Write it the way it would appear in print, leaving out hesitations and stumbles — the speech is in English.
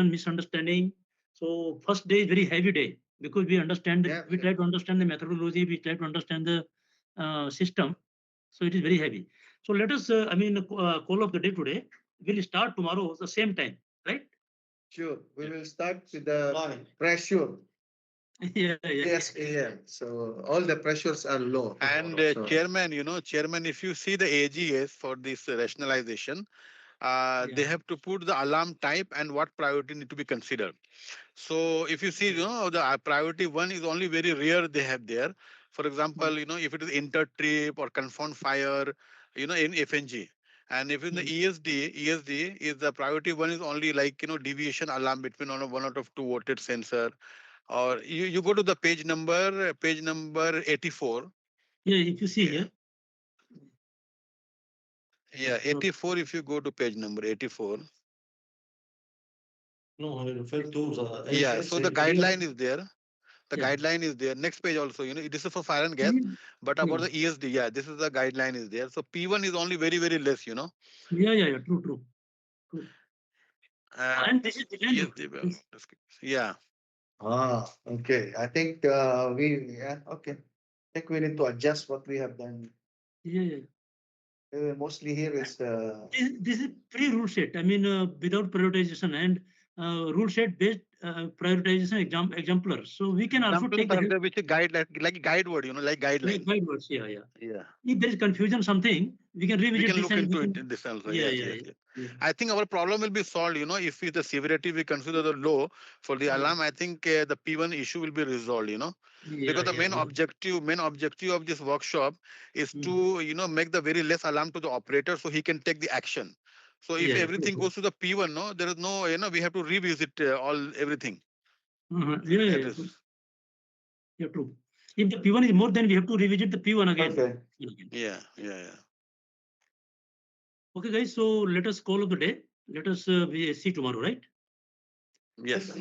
misunderstanding. So first day is very heavy day because we understand, Yeah, we try to understand the methodology, we try to understand the system. So it is very heavy. So let us, call of the day today. We'll start tomorrow the same time, right? sure. We will start with the pressure. Yeah, yeah. Yes, AM. So all the pressures are low. And So chairman, chairman, if you see the AGS for this rationalization, they Yeah. have to put the alarm type and what priority need to be considered. So if you see, the priority one is only very rare they have there. For example, if it is inter-trip or confound fire, in FNG. And if in the Mm. ESD is the priority one is only like, deviation alarm between one out of two voted sensor. Or you go to the page number 84. Yeah, if you see Yeah, here, yeah, 84. If you go to page number 84. No, I refer to the Yeah, so the here. guideline is there. The yeah. guideline is there. Next page also, this is for fire and gas, Mm. but Yeah, about the ESD, yeah, this is the guideline is there. So P1 is only very, very less. yeah, true, true, true. And And this is depending. ESD, well, yeah. okay. I think okay. I think we need to adjust what we have done. Yeah, yeah. Mostly here is This is pre-rule set. Without prioritization and rule set based prioritization exemplars. So we can also Examples take the are help. there which is guide like a guide word, like Yeah, guideline. guide words. Yeah, yeah. Yeah. If there is confusion, something we can We revisit can this look and we into it can. in this also. Yeah, Yes, yeah, yes, yeah. yes. Yeah. I think our problem will be solved, if with the severity we consider the low for the alarm, I think the P1 issue will be resolved. Yeah, Because the yeah, yeah. main objective of this workshop is Mm. to make the very less alarm to the operator so he can take the action. So if Yeah, yeah, true, everything true. goes to the P1, no, there is no, we have to revisit everything. Yeah, yeah, That yeah, is, true. Yeah, true. If the P1 is more, then we have to revisit the P1 again. okay. yeah, yeah, yeah. Okay, guys. So let us call of the day. Let us we see tomorrow, right? Yes.